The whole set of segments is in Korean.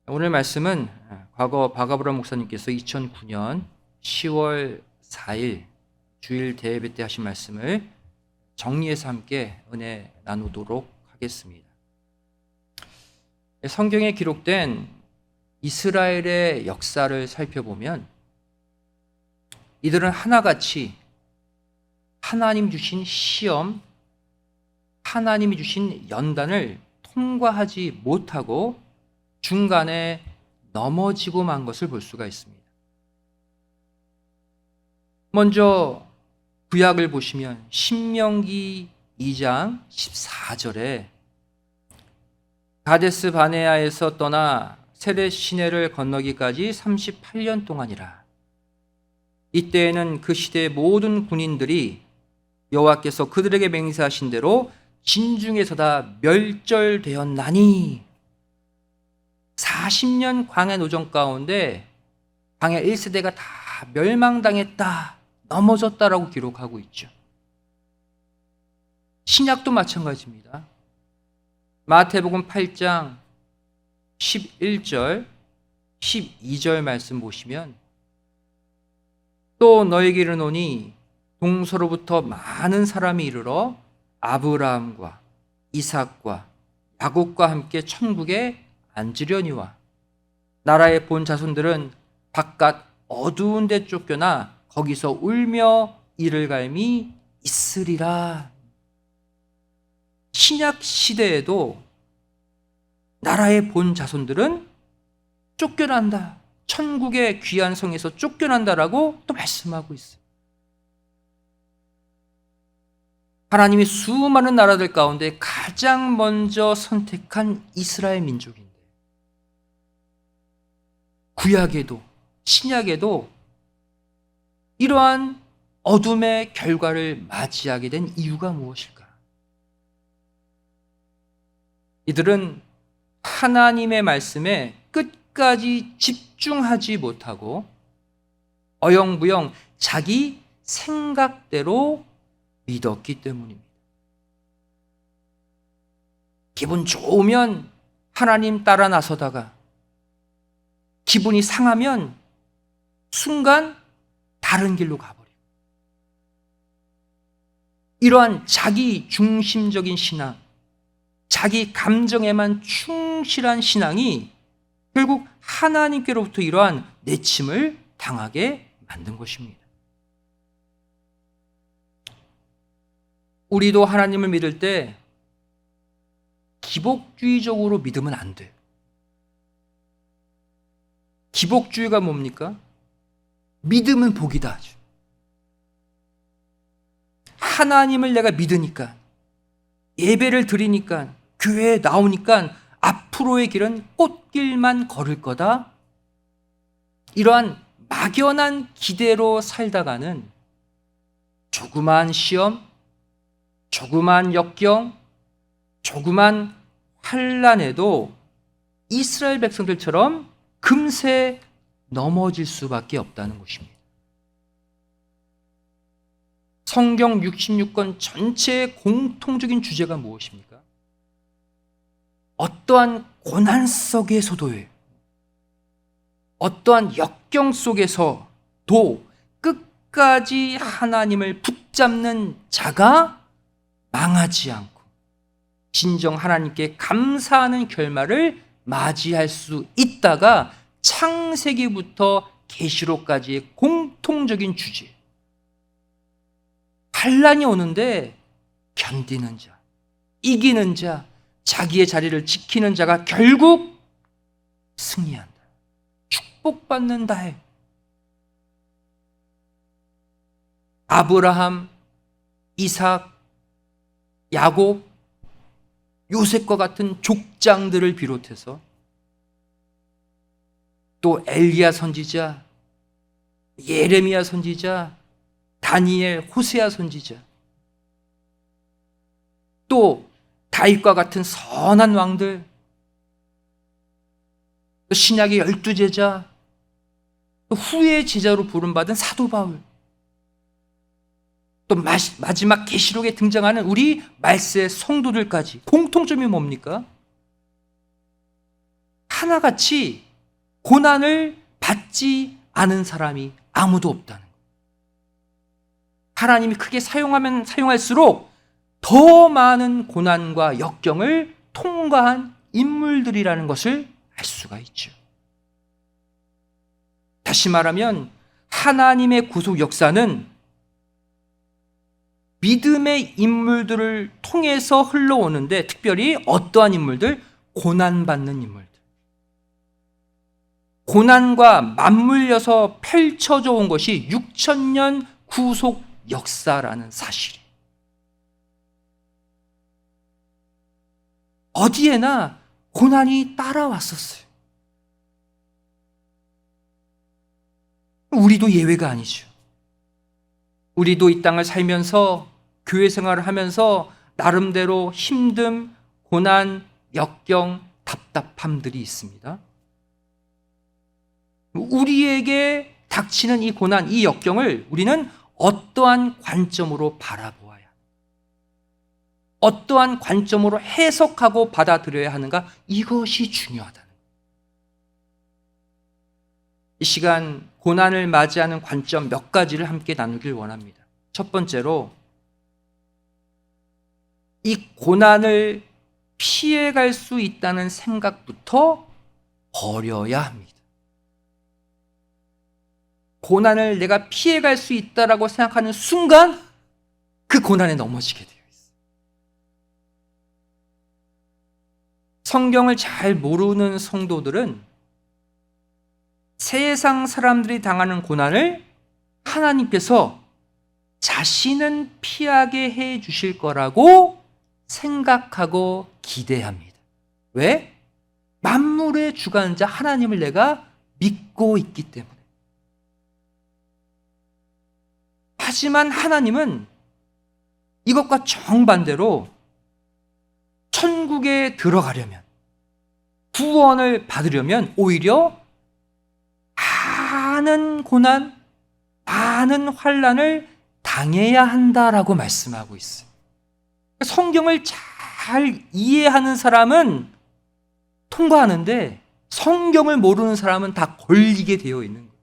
오늘 말씀은 과거 바가브라 목사님께서 2009년 10월 4일 주일 대예배 때 하신 말씀을 정리해서 함께 은혜 나누도록 하겠습니다. 성경에 기록된 이스라엘의 역사를 살펴보면 이들은 하나같이 하나님 주신 시험, 하나님이 주신 연단을 통과하지 못하고 중간에 넘어지고 만 것을 볼 수가 있습니다. 먼저 구약을 보시면 신명기 2장 14절에 가데스 바네아에서 떠나 세렛 시내를 건너기까지 38년 동안이라. 이때에는 그 시대의 모든 군인들이 여호와께서 그들에게 맹세하신 대로 진중에서 다 멸절되었나니 40년 광야 노정 가운데 광야 1세대가 다 멸망당했다, 넘어졌다라고 기록하고 있죠. 신약도 마찬가지입니다. 마태복음 8장 11절 12절 말씀 보시면 또 너에게 이르노니 동서로부터 많은 사람이 이르러 아브라함과 이삭과 야곱과 함께 천국에 앉으려니와 나라의 본 자손들은 바깥 어두운 데 쫓겨나 거기서 울며 이를 갈미 있으리라. 신약 시대에도 나라의 본 자손들은 쫓겨난다, 천국의 귀한 성에서 쫓겨난다라고 또 말씀하고 있어요. 하나님이 수많은 나라들 가운데 가장 먼저 선택한 이스라엘 민족인데 구약에도 신약에도 이러한 어둠의 결과를 맞이하게 된 이유가 무엇일까? 이들은 하나님의 말씀에 끝까지 집중하지 못하고 어영부영 자기 생각대로 믿었기 때문입니다. 기분 좋으면 하나님 따라 나서다가 기분이 상하면 순간 다른 길로 가버리고, 이러한 자기 중심적인 신앙, 자기 감정에만 충실한 신앙이 결국 하나님께로부터 이러한 내침을 당하게 만든 것입니다. 우리도 하나님을 믿을 때 기복주의적으로 믿으면 안 돼요. 기복주의가 뭡니까? 믿으면 복이다. 하나님을 내가 믿으니까, 예배를 드리니까, 교회에 나오니까 앞으로의 길은 꽃길만 걸을 거다. 이러한 막연한 기대로 살다가는 조그만 시험, 조그만 역경, 조그만 환난에도 이스라엘 백성들처럼 금세 넘어질 수밖에 없다는 것입니다. 성경 66권 전체의 공통적인 주제가 무엇입니까? 어떠한 고난 속에서도요, 어떠한 역경 속에서도 끝까지 하나님을 붙잡는 자가 망하지 않고 진정 하나님께 감사하는 결말을 맞이할 수 있다가 창세기부터 계시록까지의 공통적인 주제. 환난이 오는데 견디는 자, 이기는 자, 자기의 자리를 지키는 자가 결국 승리한다, 축복받는다 해. 아브라함, 이삭, 야곱, 요셉과 같은 족장들을 비롯해서 또 엘리야 선지자, 예레미야 선지자, 다니엘, 호세아 선지자, 또 다윗과 같은 선한 왕들, 또 신약의 12제자, 또 후의 제자로 부름받은 사도 바울, 또 마지막 계시록에 등장하는 우리 말세 성도들까지 공통점이 뭡니까? 하나같이 고난을 받지 않은 사람이 아무도 없다는 거예요. 하나님이 크게 사용하면 사용할수록 더 많은 고난과 역경을 통과한 인물들이라는 것을 알 수가 있죠. 다시 말하면 하나님의 구속 역사는 믿음의 인물들을 통해서 흘러오는데, 특별히 어떠한 인물들? 고난받는 인물들. 고난과 맞물려서 펼쳐져 온 것이 6,000년 구속 역사라는 사실이. 어디에나 고난이 따라왔었어요. 우리도 예외가 아니죠. 우리도 이 땅을 살면서, 교회 생활을 하면서 나름대로 힘듦, 고난, 역경, 답답함들이 있습니다. 우리에게 닥치는 이 고난, 이 역경을 우리는 어떠한 관점으로 바라보아야, 어떠한 관점으로 해석하고 받아들여야 하는가, 이것이 중요하다는 거예요. 이 시간 고난을 맞이하는 관점 몇 가지를 함께 나누길 원합니다. 첫 번째로, 이 고난을 피해갈 수 있다는 생각부터 버려야 합니다. 고난을 내가 피해갈 수 있다라고 생각하는 순간 그 고난에 넘어지게 되어 있어요. 성경을 잘 모르는 성도들은 세상 사람들이 당하는 고난을 하나님께서 자신은 피하게 해 주실 거라고 생각하고 기대합니다. 왜? 만물의 주관자 하나님을 내가 믿고 있기 때문에. 하지만 하나님은 이것과 정반대로 천국에 들어가려면, 구원을 받으려면 오히려 많은 고난, 많은 환난을 당해야 한다라고 말씀하고 있어요. 성경을 잘 이해하는 사람은 통과하는데 성경을 모르는 사람은 다 걸리게 되어 있는 거예요.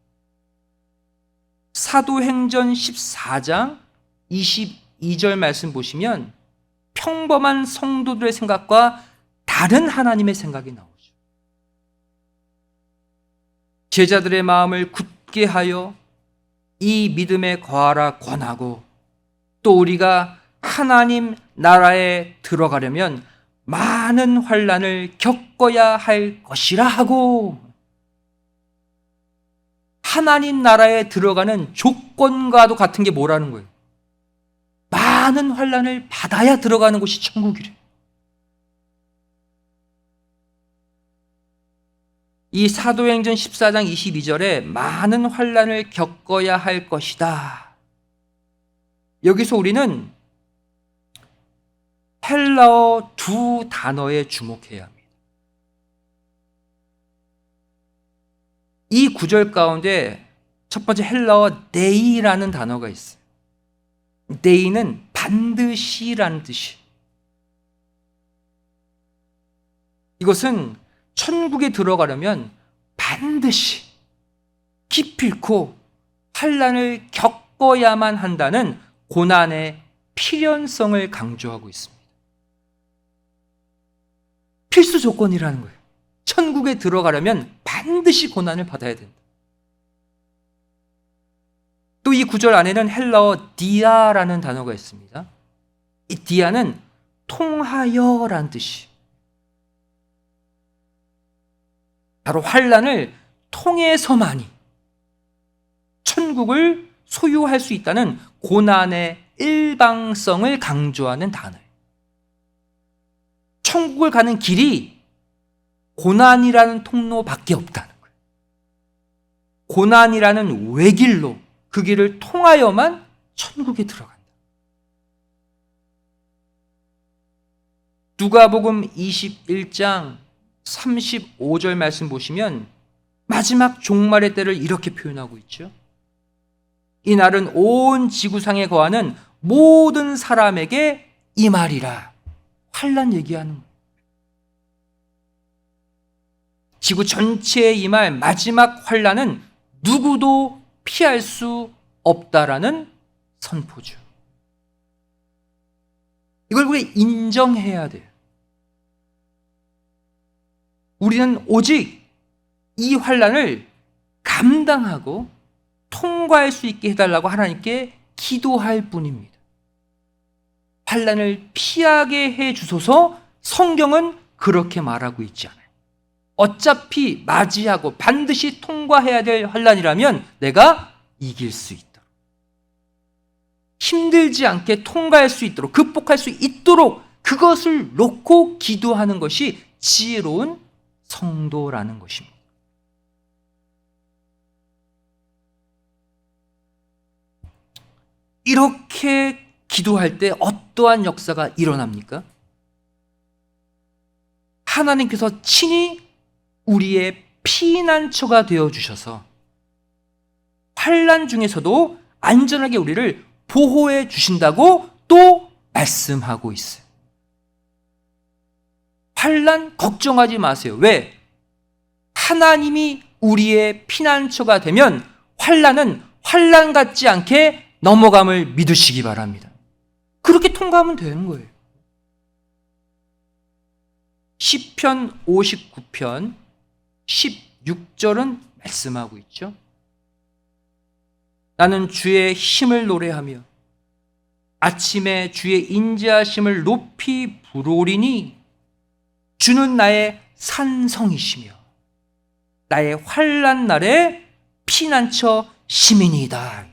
사도행전 14장 22절 말씀 보시면 평범한 성도들의 생각과 다른 하나님의 생각이 나오죠. 제자들의 마음을 굳게 하여 이 믿음에 거하라 권하고, 또 우리가 하나님 나라에 들어가려면 많은 환난을 겪어야 할 것이라 하고, 하나님 나라에 들어가는 조건과도 같은 게 뭐라는 거예요? 많은 환난을 받아야 들어가는 곳이 천국이래. 이 사도행전 14장 22절에 많은 환난을 겪어야 할 것이다. 여기서 우리는 헬라어 두 단어에 주목해야 합니다. 이 구절 가운데 첫 번째 헬라어 데이라는 단어가 있어요. 데이는 반드시라는 뜻이. 이것은 천국에 들어가려면 반드시 기필코 환난을 겪어야만 한다는 고난의 필연성을 강조하고 있습니다. 필수 조건이라는 거예요. 천국에 들어가려면 반드시 고난을 받아야 된다. 또 이 구절 안에는 헬라어 디아라는 단어가 있습니다. 이 디아는 통하여라는 뜻이. 바로 환난을 통해서만이 천국을 소유할 수 있다는 고난의 일방성을 강조하는 단어예요. 천국을 가는 길이 고난이라는 통로밖에 없다는 거예요. 고난이라는 외길로 그 길을 통하여만 천국에 들어간다. 누가복음 21장 35절 말씀 보시면 마지막 종말의 때를 이렇게 표현하고 있죠. 이 날은 온 지구상에 거하는 모든 사람에게 이 말이라. 환난 얘기하는 거예요. 지구 전체에 임할 마지막 환란은 누구도 피할 수 없다라는 선포죠. 이걸 우리가 인정해야 돼요. 우리는 오직 이 환란을 감당하고 통과할 수 있게 해달라고 하나님께 기도할 뿐입니다. 환란을 피하게 해 주소서. 성경은 그렇게 말하고 있지 않아요. 어차피 맞이하고 반드시 통과해야 될 환란이라면 내가 이길 수 있도록, 힘들지 않게 통과할 수 있도록, 극복할 수 있도록 그것을 놓고 기도하는 것이 지혜로운 성도라는 것입니다. 이렇게 기도할 때 어떠한 역사가 일어납니까? 하나님께서 친히 우리의 피난처가 되어주셔서 환난 중에서도 안전하게 우리를 보호해 주신다고 또 말씀하고 있어요. 환난 걱정하지 마세요. 왜? 하나님이 우리의 피난처가 되면 환난은 환난 같지 않게 넘어감을 믿으시기 바랍니다. 그렇게 통과하면 되는 거예요. 시편 59편 16절은 말씀하고 있죠. 나는 주의 힘을 노래하며 아침에 주의 인자하심을 높이 부르리니 주는 나의 산성이시며 나의 환난 날에 피난처 시민이다.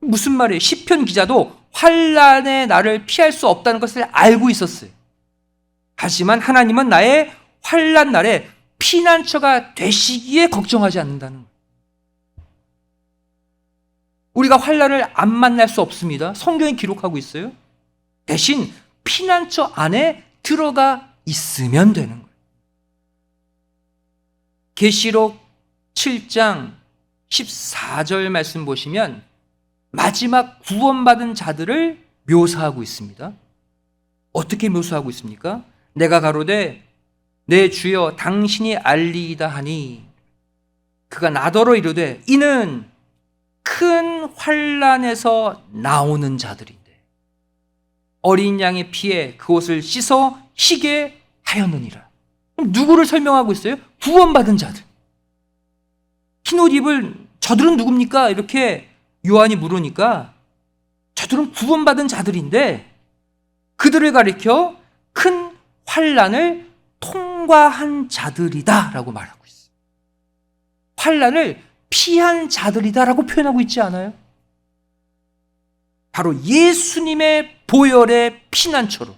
무슨 말이에요? 시편 기자도 환난의 날을 피할 수 없다는 것을 알고 있었어요. 하지만 하나님은 나의 환난 날에 피난처가 되시기에 걱정하지 않는다는 거예요. 우리가 환난을 안 만날 수 없습니다. 성경이 기록하고 있어요. 대신 피난처 안에 들어가 있으면 되는 거예요. 계시록 7장 14절 말씀 보시면 마지막 구원받은 자들을 묘사하고 있습니다. 어떻게 묘사하고 있습니까? 내가 가로되 내 주여 당신이 알리이다 하니 그가 나더러 이르되 이는 큰 환난에서 나오는 자들인데 어린 양의 피에 그옷을 씻어 희게 하였느니라. 그럼 누구를 설명하고 있어요? 구원받은 자들. 흰옷 입을 저들은 누굽니까? 이렇게 요한이 물으니까 저들은 구원받은 자들인데 그들을 가리켜 큰 환난을 통과한 자들이다라고 말하고 있어요. 환난을 피한 자들이다라고 표현하고 있지 않아요? 바로 예수님의 보혈의 피난처로,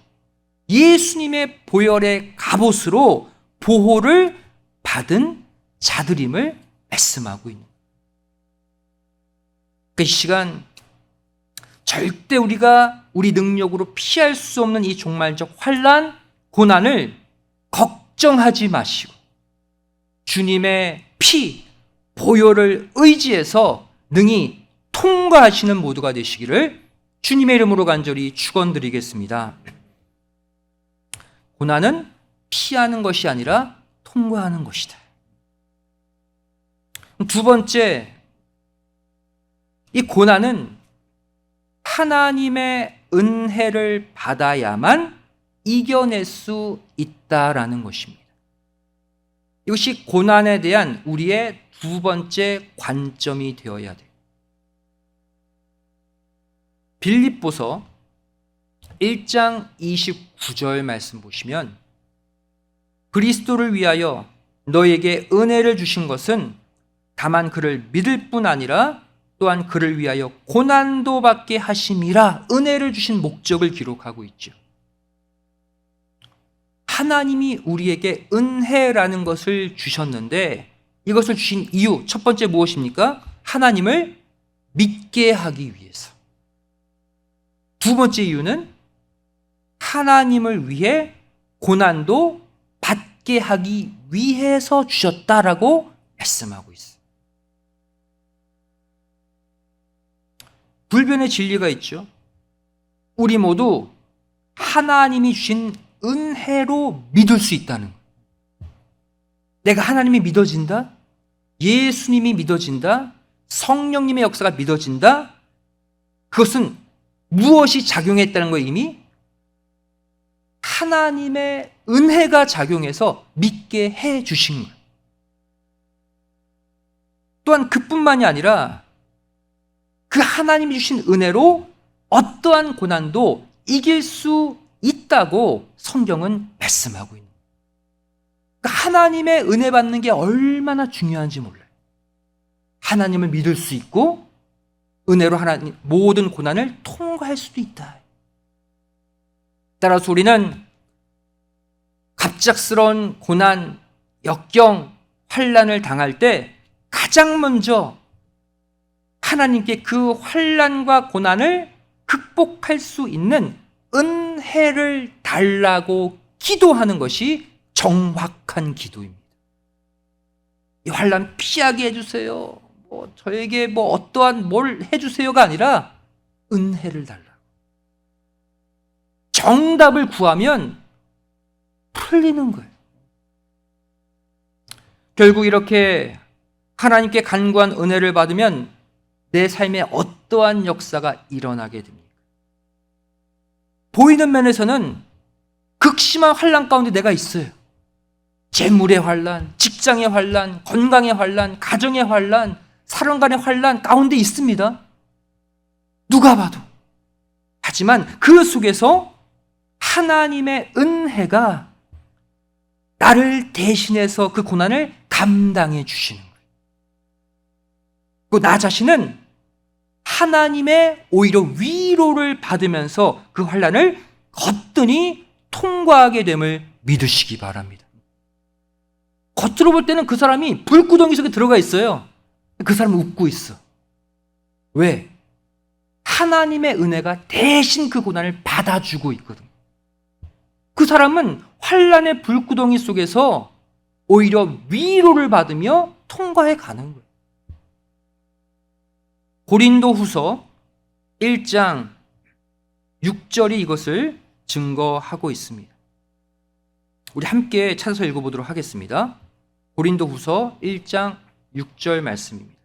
예수님의 보혈의 갑옷으로 보호를 받은 자들임을 말씀하고 있는 거예요. 그 시간 절대 우리가 우리 능력으로 피할 수 없는 이 종말적 환난, 고난을 걱정하지 마시고 주님의 피, 보혈을 의지해서 능히 통과하시는 모두가 되시기를 주님의 이름으로 간절히 축원드리겠습니다. 고난은 피하는 것이 아니라 통과하는 것이다. 두 번째, 이 고난은 하나님의 은혜를 받아야만 이겨낼 수 있다라는 것입니다. 이것이 고난에 대한 우리의 두 번째 관점이 되어야 돼요. 빌립보서 1장 29절 말씀 보시면 그리스도를 위하여 너에게 은혜를 주신 것은 다만 그를 믿을 뿐 아니라 또한 그를 위하여 고난도 받게 하심이라. 은혜를 주신 목적을 기록하고 있죠. 하나님이 우리에게 은혜라는 것을 주셨는데 이것을 주신 이유, 첫 번째 무엇입니까? 하나님을 믿게 하기 위해서. 두 번째 이유는 하나님을 위해 고난도 받게 하기 위해서 주셨다라고 말씀하고 있어요. 불변의 진리가 있죠. 우리 모두 하나님이 주신 은혜로 믿을 수 있다는 거예요. 내가 하나님이 믿어진다? 예수님이 믿어진다? 성령님의 역사가 믿어진다? 그것은 무엇이 작용했다는 거예요? 이미 하나님의 은혜가 작용해서 믿게 해 주신 거예요. 또한 그뿐만이 아니라 그 하나님이 주신 은혜로 어떠한 고난도 이길 수 있다고 성경은 말씀하고 있는 거예요. 그러니까 하나님의 은혜 받는 게 얼마나 중요한지 몰라요. 하나님을 믿을 수 있고 은혜로 하나님 모든 고난을 통과할 수도 있다. 따라서 우리는 갑작스러운 고난, 역경, 환난을 당할 때 가장 먼저 하나님께 그 환난과 고난을 극복할 수 있는 은혜를 달라고 기도하는 것이 정확한 기도입니다. 이 환난 피하게 해주세요. 저에게 어떠한 뭘 해주세요가 아니라 은혜를 달라. 정답을 구하면 풀리는 거예요. 결국 이렇게 하나님께 간구한 은혜를 받으면 내 삶에 어떠한 역사가 일어나게 됩니까? 보이는 면에서는 극심한 환난 가운데 내가 있어요. 재물의 환난, 직장의 환난, 건강의 환난, 가정의 환난, 사람 간의 환난 가운데 있습니다. 누가 봐도. 하지만 그 속에서 하나님의 은혜가 나를 대신해서 그 고난을 감당해 주시는 거예요. 나 자신은 하나님의 오히려 위로를 받으면서 그 환난을 거뜬히 통과하게 됨을 믿으시기 바랍니다. 겉으로 볼 때는 그 사람이 불구덩이 속에 들어가 있어요. 그 사람은 웃고 있어. 왜? 하나님의 은혜가 대신 그 고난을 받아주고 있거든. 그 사람은 환난의 불구덩이 속에서 오히려 위로를 받으며 통과해 가는 거예요. 고린도후서 1장 6절이 이것을 증거하고 있습니다. 우리 함께 찾아서 읽어보도록 하겠습니다. 고린도후서 1장 6절 말씀입니다.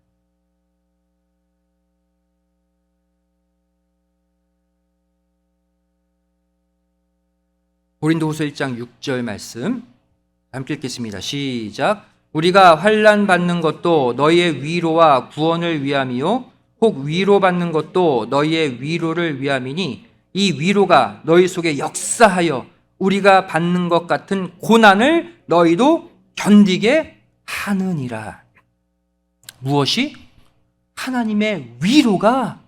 고린도후서 1장 6절 말씀 함께 읽겠습니다. 시작. 우리가 환난 받는 것도 너희의 위로와 구원을 위함이요 혹 위로받는 것도 너희의 위로를 위함이니 이 위로가 너희 속에 역사하여 우리가 받는 것 같은 고난을 너희도 견디게 하느니라. 무엇이? 하나님의 위로가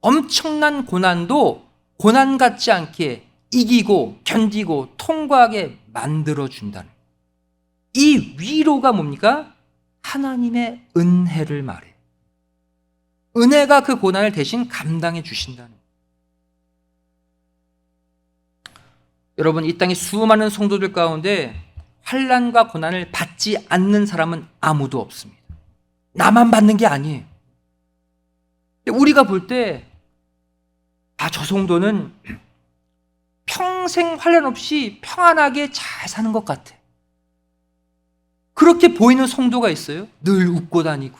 엄청난 고난도 고난 같지 않게 이기고 견디고 통과하게 만들어준다는, 이 위로가 뭡니까? 하나님의 은혜를 말해요. 은혜가 그 고난을 대신 감당해 주신다는. 여러분, 이 땅의 수많은 성도들 가운데 환난과 고난을 받지 않는 사람은 아무도 없습니다. 나만 받는 게 아니에요. 우리가 볼 때 저 성도는 평생 환난 없이 평안하게 잘 사는 것 같아. 그렇게 보이는 성도가 있어요. 늘 웃고 다니고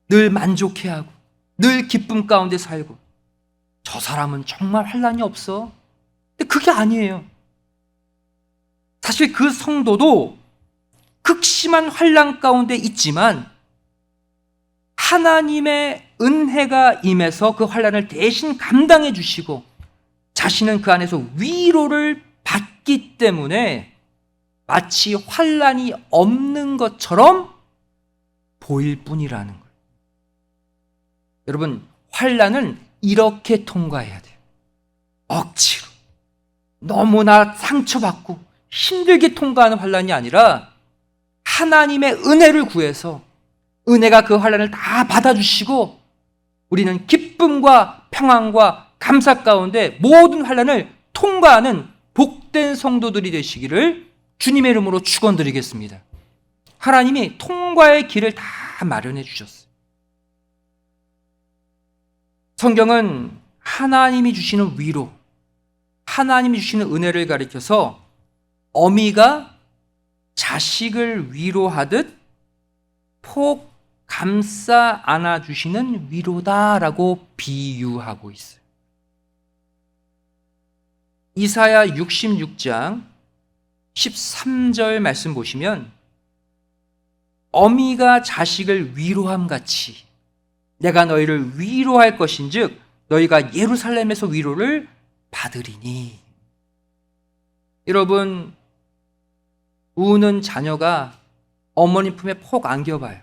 늘 만족해하고 늘 기쁨 가운데 살고. 저 사람은 정말 환난이 없어. 근데 그게 아니에요. 사실 그 성도도 극심한 환난 가운데 있지만 하나님의 은혜가 임해서 그 환난을 대신 감당해 주시고 자신은 그 안에서 위로를 받기 때문에 마치 환난이 없는 것처럼 보일 뿐이라는 거예요. 여러분, 환난은 이렇게 통과해야 돼요. 억지로 너무나 상처받고 힘들게 통과하는 환난이 아니라 하나님의 은혜를 구해서 은혜가 그 환난을 다 받아주시고 우리는 기쁨과 평안과 감사 가운데 모든 환난을 통과하는 복된 성도들이 되시기를 주님의 이름으로 축원드리겠습니다. 하나님이 통과의 길을 다 마련해 주셨어요. 성경은 하나님이 주시는 위로, 하나님이 주시는 은혜를 가리켜서 어미가 자식을 위로하듯 폭 감싸 안아주시는 위로다라고 비유하고 있어요. 이사야 66장 13절 말씀 보시면 어미가 자식을 위로함 같이 내가 너희를 위로할 것인즉 너희가 예루살렘에서 위로를 받으리니. 여러분, 우는 자녀가 어머니 품에 폭 안겨봐요.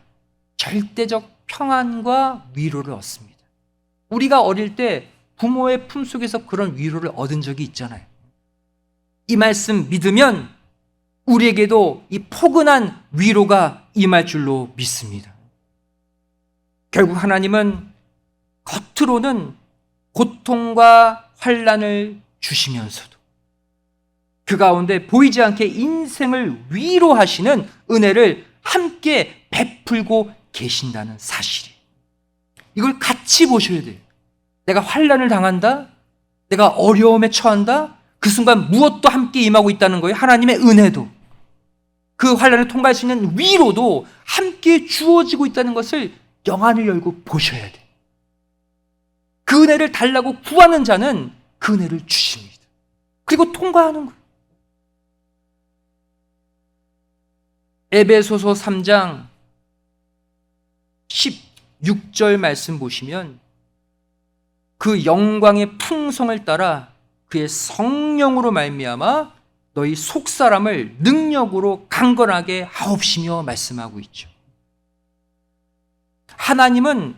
절대적 평안과 위로를 얻습니다. 우리가 어릴 때 부모의 품속에서 그런 위로를 얻은 적이 있잖아요. 이 말씀 믿으면 우리에게도 이 포근한 위로가 임할 줄로 믿습니다. 결국 하나님은 겉으로는 고통과 환난을 주시면서도 그 가운데 보이지 않게 인생을 위로하시는 은혜를 함께 베풀고 계신다는 사실이, 이걸 같이 보셔야 돼요. 내가 환난을 당한다, 내가 어려움에 처한다, 그 순간 무엇도 함께 임하고 있다는 거예요. 하나님의 은혜도, 그 환난을 통과할 수 있는 위로도 함께 주어지고 있다는 것을 영안을 열고 보셔야 돼요. 그 은혜를 달라고 구하는 자는 그 은혜를 주십니다. 그리고 통과하는 거예요. 에베소서 3장 16절 말씀 보시면 그 영광의 풍성을 따라 그의 성령으로 말미암아 너희 속사람을 능력으로 강건하게 하옵시며 말씀하고 있죠. 하나님은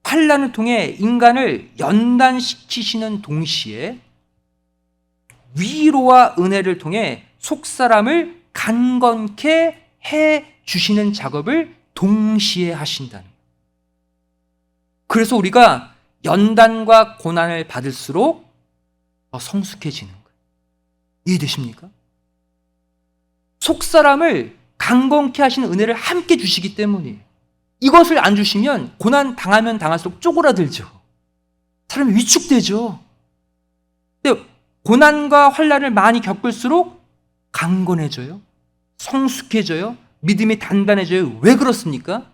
환난을 통해 인간을 연단시키시는 동시에 위로와 은혜를 통해 속사람을 강건케 해 주시는 작업을 동시에 하신다는 거예요. 그래서 우리가 연단과 고난을 받을수록 더 성숙해지는 거예요. 이해되십니까? 속사람을 강건케 하시는 은혜를 함께 주시기 때문이에요. 이것을 안 주시면 고난 당하면 당할수록 쪼그라들죠. 사람이 위축되죠. 근데 고난과 환난을 많이 겪을수록 강건해져요. 성숙해져요. 믿음이 단단해져요. 왜 그렇습니까?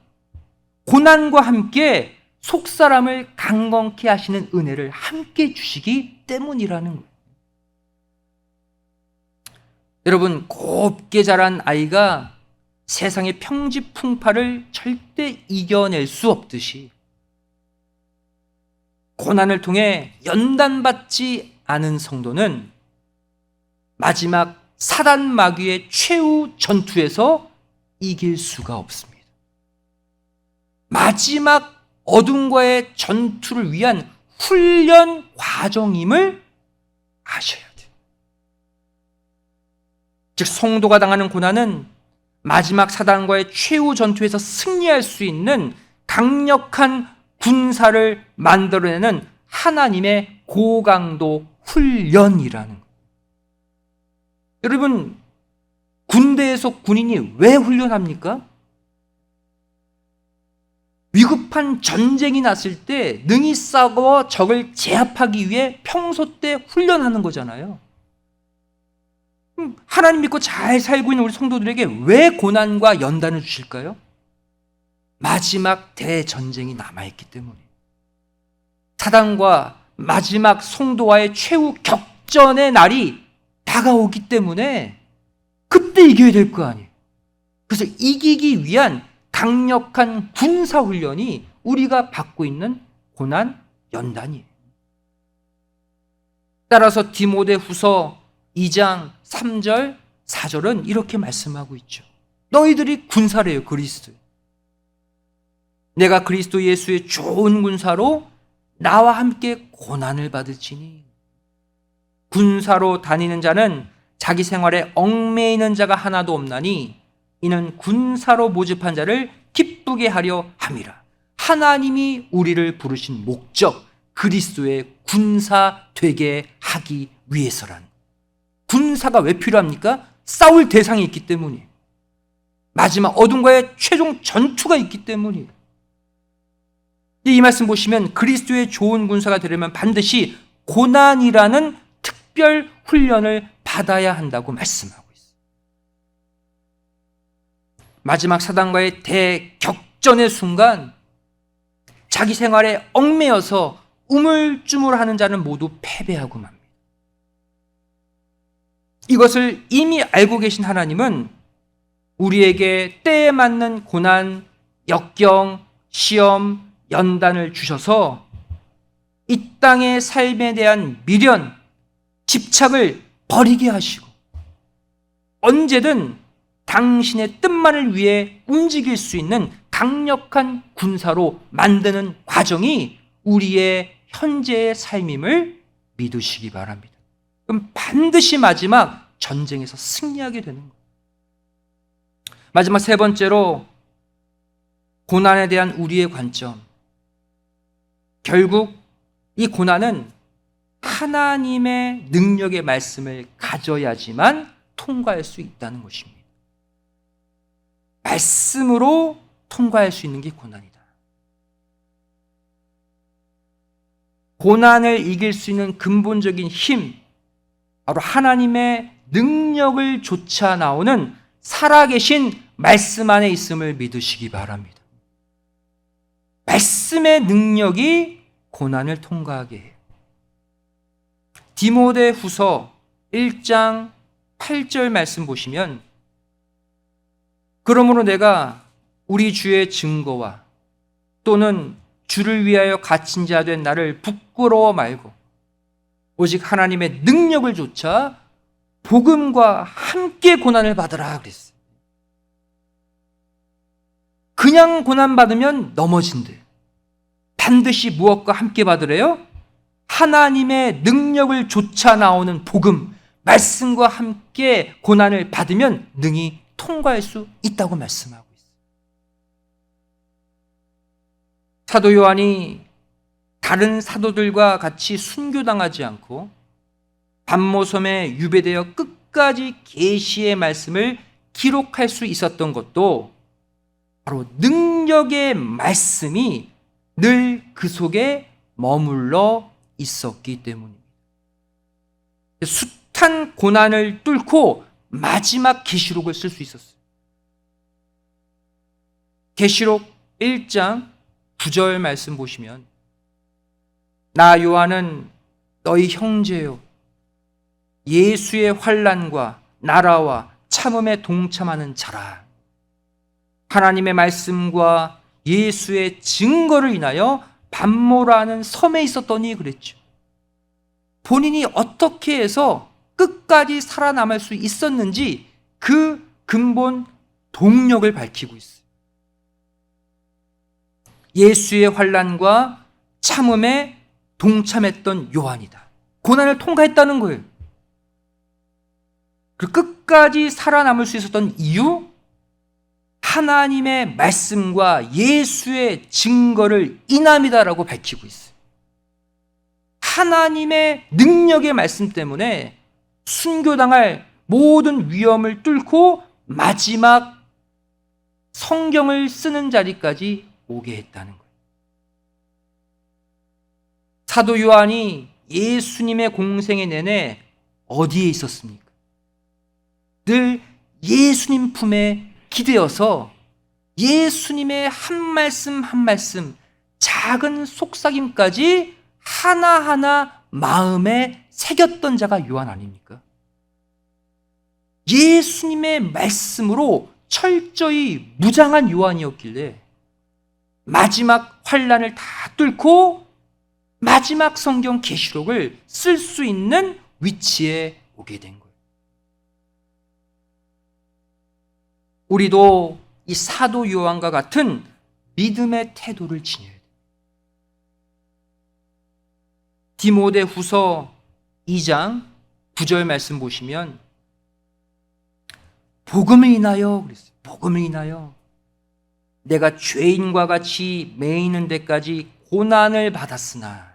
고난과 함께 속사람을 강건케 하시는 은혜를 함께 주시기 때문이라는 거예요. 여러분, 곱게 자란 아이가 세상의 평지풍파를 절대 이겨낼 수 없듯이 고난을 통해 연단받지 않은 성도는 마지막 사단 마귀의 최후 전투에서 이길 수가 없습니다. 마지막 어둠과의 전투를 위한 훈련 과정임을 아셔야 돼요. 즉, 성도가 당하는 고난은 마지막 사단과의 최후 전투에서 승리할 수 있는 강력한 군사를 만들어내는 하나님의 고강도 훈련이라는 거예요. 여러분, 군대에서 군인이 왜 훈련합니까? 위급한 전쟁이 났을 때 능히 싸워 적을 제압하기 위해 평소 때 훈련하는 거잖아요. 하나님 믿고 잘 살고 있는 우리 성도들에게 왜 고난과 연단을 주실까요? 마지막 대전쟁이 남아있기 때문에, 사단과 마지막 성도와의 최후 격전의 날이 다가오기 때문에 그때 이겨야 될 거 아니에요. 그래서 이기기 위한 강력한 군사훈련이 우리가 받고 있는 고난 연단이에요. 따라서 디모데후서 2장 3절 4절은 이렇게 말씀하고 있죠. 너희들이 군사래요. 그리스도, 내가 그리스도 예수의 좋은 군사로 나와 함께 고난을 받을지니. 군사로 다니는 자는 자기 생활에 얽매이는 자가 하나도 없나니 이는 군사로 모집한 자를 기쁘게 하려 함이라. 하나님이 우리를 부르신 목적, 그리스도의 군사 되게 하기 위해서란. 군사가 왜 필요합니까? 싸울 대상이 있기 때문이에요. 마지막 어둠과의 최종 전투가 있기 때문이에요. 이 말씀 보시면 그리스도의 좋은 군사가 되려면 반드시 고난이라는 특별 훈련을 받아야 한다고 말씀하고 있어요. 마지막 사단과의 대격전의 순간 자기 생활에 얽매여서 우물쭈물하는 자는 모두 패배하고 맙니다. 이것을 이미 알고 계신 하나님은 우리에게 때에 맞는 고난, 역경, 시험, 연단을 주셔서 이 땅의 삶에 대한 미련, 집착을 버리게 하시고 언제든 당신의 뜻만을 위해 움직일 수 있는 강력한 군사로 만드는 과정이 우리의 현재의 삶임을 믿으시기 바랍니다. 그럼 반드시 마지막 전쟁에서 승리하게 되는 거예요. 마지막 세 번째로 고난에 대한 우리의 관점. 결국 이 고난은 하나님의 능력의 말씀을 가져야지만 통과할 수 있다는 것입니다. 말씀으로 통과할 수 있는 게 고난이다. 고난을 이길 수 있는 근본적인 힘, 바로 하나님의 능력을 쫓아 나오는 살아계신 말씀 안에 있음을 믿으시기 바랍니다. 말씀의 능력이 고난을 통과하게 해요. 디모데후서 1장 8절 말씀 보시면, 그러므로 내가 우리 주의 증거와 또는 주를 위하여 갇힌 자 된 나를 부끄러워 말고 오직 하나님의 능력을 좇아 복음과 함께 고난을 받으라 그랬어요. 그냥 고난받으면 넘어진대. 반드시 무엇과 함께 받으래요? 하나님의 능력을 좇아 나오는 복음, 말씀과 함께 고난을 받으면 능히 통과할 수 있다고 말씀하고 있어요. 사도 요한이 다른 사도들과 같이 순교당하지 않고 반모섬에 유배되어 끝까지 계시의 말씀을 기록할 수 있었던 것도 바로 능력의 말씀이 늘 그 속에 머물러 있었기 때문입니다. 숱한 고난을 뚫고 마지막 계시록을 쓸 수 있었어요. 계시록 1장 9절 말씀 보시면, 나 요한은 너희 형제요 예수의 환난과 나라와 참음에 동참하는 자라. 하나님의 말씀과 예수의 증거를 인하여 반모라는 섬에 있었더니 그랬죠. 본인이 어떻게 해서 끝까지 살아남을 수 있었는지 그 근본 동력을 밝히고 있어요. 예수의 환난과 참음에 동참했던 요한이다. 고난을 통과했다는 거예요. 그 끝까지 살아남을 수 있었던 이유? 하나님의 말씀과 예수의 증거를 인함이다라고 밝히고 있어요. 하나님의 능력의 말씀 때문에 순교당할 모든 위험을 뚫고 마지막 성경을 쓰는 자리까지 오게 했다는 거예요. 사도 요한이 예수님의 공생의 내내 어디에 있었습니까? 늘 예수님 품에 기대어서 예수님의 한 말씀 한 말씀, 작은 속삭임까지 하나하나 마음에 새겼던 자가 요한 아닙니까? 예수님의 말씀으로 철저히 무장한 요한이었길래 마지막 환난을 다 뚫고 마지막 성경 계시록을 쓸 수 있는 위치에 오게 된 거예요. 우리도 이 사도 요한과 같은 믿음의 태도를 지녀야 돼요. 디모데후서 2장 9절 말씀 보시면 복음을 인하여 그랬어요. 복음을 인하여 내가 죄인과 같이 매이는 데까지 고난을 받았으나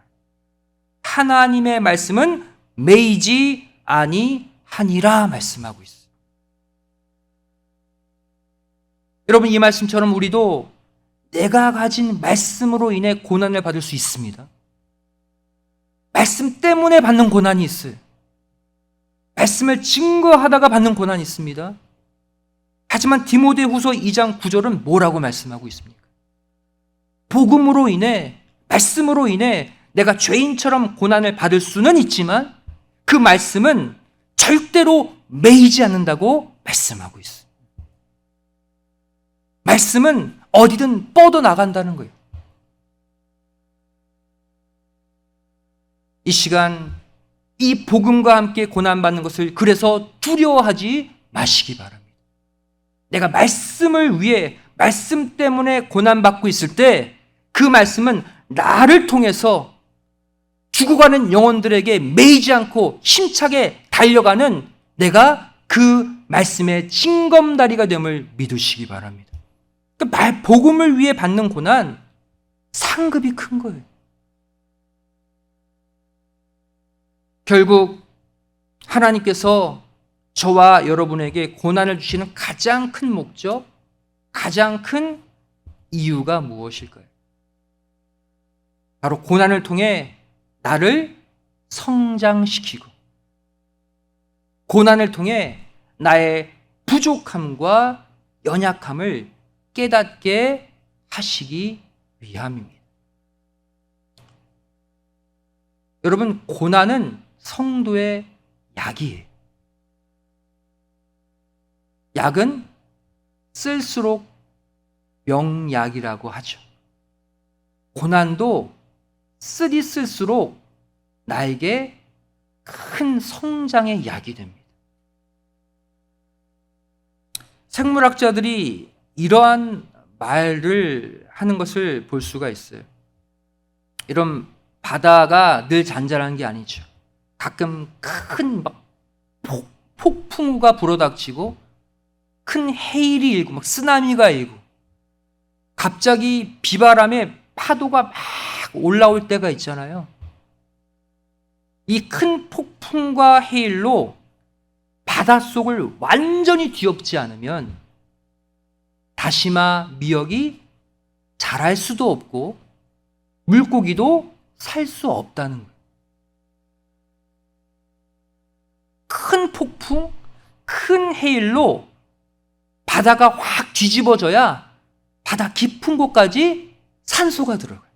하나님의 말씀은 매이지 아니하니라 말씀하고 있어요. 여러분, 이 말씀처럼 우리도 내가 가진 말씀으로 인해 고난을 받을 수 있습니다. 말씀 때문에 받는 고난이 있어요. 말씀을 증거하다가 받는 고난이 있습니다. 하지만 디모데후서 2장 9절은 뭐라고 말씀하고 있습니까? 복음으로 인해, 말씀으로 인해 내가 죄인처럼 고난을 받을 수는 있지만 그 말씀은 절대로 매이지 않는다고 말씀하고 있어요. 말씀은 어디든 뻗어나간다는 거예요. 이 시간 이 복음과 함께 고난받는 것을 그래서 두려워하지 마시기 바랍니다. 내가 말씀을 위해, 말씀 때문에 고난받고 있을 때 그 말씀은 나를 통해서 죽어가는 영혼들에게 매이지 않고 힘차게 달려가는 내가 그 말씀의 징검다리가 됨을 믿으시기 바랍니다. 그러니까 복음을 위해 받는 고난, 상급이 큰 거예요. 결국 하나님께서 저와 여러분에게 고난을 주시는 가장 큰 목적, 가장 큰 이유가 무엇일까요? 바로 고난을 통해 나를 성장시키고 고난을 통해 나의 부족함과 연약함을 깨닫게 하시기 위함입니다. 여러분, 고난은 성도의 약이에요. 약은 쓸수록 명약이라고 하죠. 고난도 쓰디 쓸수록 나에게 큰 성장의 약이 됩니다. 생물학자들이 이러한 말을 하는 것을 볼 수가 있어요. 이런 바다가 늘 잔잔한 게 아니죠. 가끔 큰 폭풍우가 불어닥치고 큰 해일이 일고 막 쓰나미가 일고 갑자기 비바람에 파도가 막 올라올 때가 있잖아요. 이 큰 폭풍과 해일로 바닷속을 완전히 뒤엎지 않으면 다시마, 미역이 자랄 수도 없고 물고기도 살 수 없다는 거예요. 큰 폭풍, 큰 해일로 바다가 확 뒤집어져야 바다 깊은 곳까지 산소가 들어가요.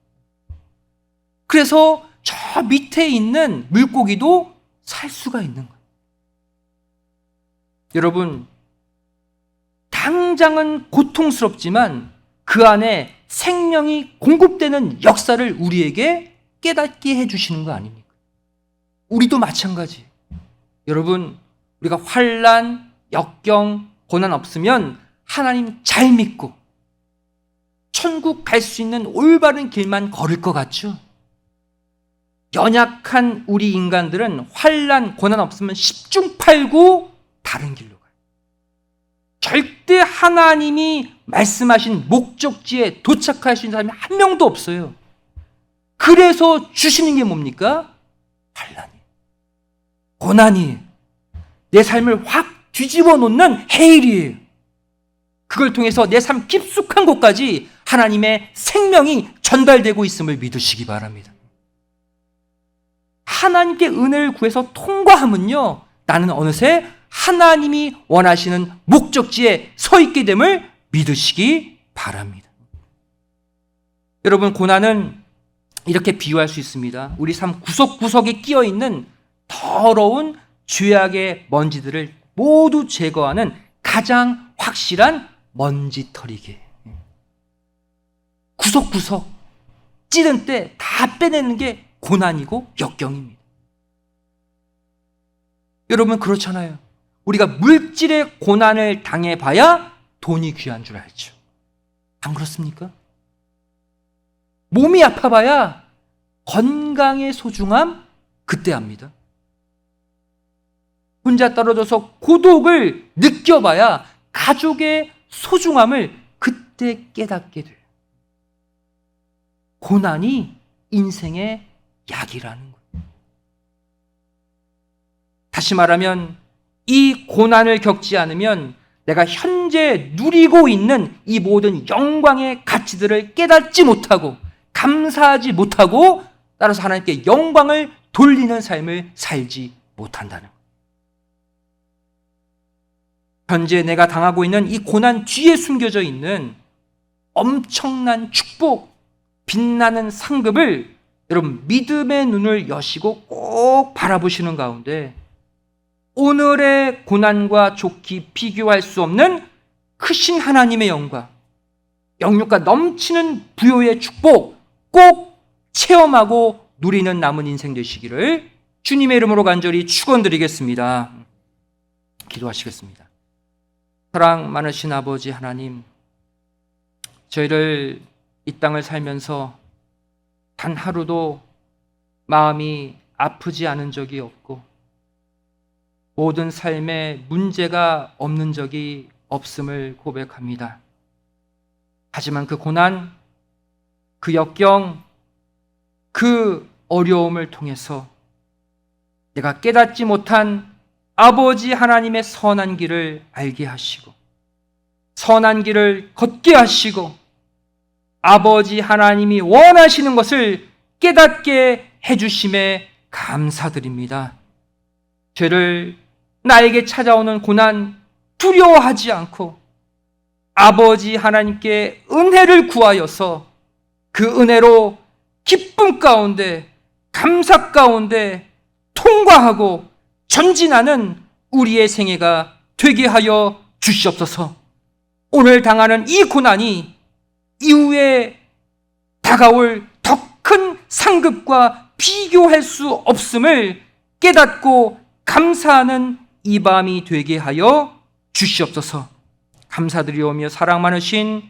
그래서 저 밑에 있는 물고기도 살 수가 있는 거예요. 여러분, 당장은 고통스럽지만 그 안에 생명이 공급되는 역사를 우리에게 깨닫게 해주시는 거 아닙니까? 우리도 마찬가지. 여러분, 우리가 환난, 역경, 고난 없으면 하나님 잘 믿고 천국 갈 수 있는 올바른 길만 걸을 것 같죠? 연약한 우리 인간들은 환난, 고난 없으면 10중 8구 다른 길로 가요. 절대 하나님이 말씀하신 목적지에 도착할 수 있는 사람이 한 명도 없어요. 그래서 주시는 게 뭡니까? 환난이, 고난이, 내 삶을 확 뒤집어 놓는 해일이에요. 그걸 통해서 내 삶 깊숙한 곳까지 하나님의 생명이 전달되고 있음을 믿으시기 바랍니다. 하나님께 은혜를 구해서 통과하면요, 나는 어느새 하나님이 원하시는 목적지에 서 있게 됨을 믿으시기 바랍니다. 여러분, 고난은 이렇게 비유할 수 있습니다. 우리 삶 구석구석에 끼어있는 더러운 죄악의 먼지들을 모두 제거하는 가장 확실한 먼지털이게. 구석구석 찌른 때 다 빼내는 게 고난이고 역경입니다. 여러분, 그렇잖아요. 우리가 물질의 고난을 당해봐야 돈이 귀한 줄 알죠. 안 그렇습니까? 몸이 아파봐야 건강의 소중함 그때 압니다. 혼자 떨어져서 고독을 느껴봐야 가족의 소중함을 그때 깨닫게 돼요. 고난이 인생의 약이라는 거예요. 다시 말하면 이 고난을 겪지 않으면 내가 현재 누리고 있는 이 모든 영광의 가치들을 깨닫지 못하고 감사하지 못하고 따라서 하나님께 영광을 돌리는 삶을 살지 못한다는 거예요. 현재 내가 당하고 있는 이 고난 뒤에 숨겨져 있는 엄청난 축복, 빛나는 상급을 여러분 믿음의 눈을 여시고 꼭 바라보시는 가운데 오늘의 고난과 좋게 비교할 수 없는 크신 하나님의 영광, 영육과 넘치는 부요의 축복 꼭 체험하고 누리는 남은 인생 되시기를 주님의 이름으로 간절히 축원드리겠습니다. 기도하시겠습니다. 사랑 많으신 아버지 하나님, 저희를 이 땅을 살면서 단 하루도 마음이 아프지 않은 적이 없고 모든 삶에 문제가 없는 적이 없음을 고백합니다. 하지만 그 고난, 그 역경, 그 어려움을 통해서 내가 깨닫지 못한 아버지 하나님의 선한 길을 알게 하시고 선한 길을 걷게 하시고 아버지 하나님이 원하시는 것을 깨닫게 해주심에 감사드립니다. 죄를 나에게 찾아오는 고난 두려워하지 않고 아버지 하나님께 은혜를 구하여서 그 은혜로 기쁨 가운데 감사 가운데 통과하고 전진하는 우리의 생애가 되게 하여 주시옵소서. 오늘 당하는 이 고난이 이후에 다가올 더 큰 상급과 비교할 수 없음을 깨닫고 감사하는 이 밤이 되게 하여 주시옵소서. 감사드리오며 사랑 많으신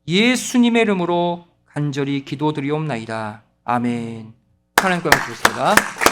예수님의 이름으로 간절히 기도드리옵나이다. 아멘. 하나님께 감사드립니다.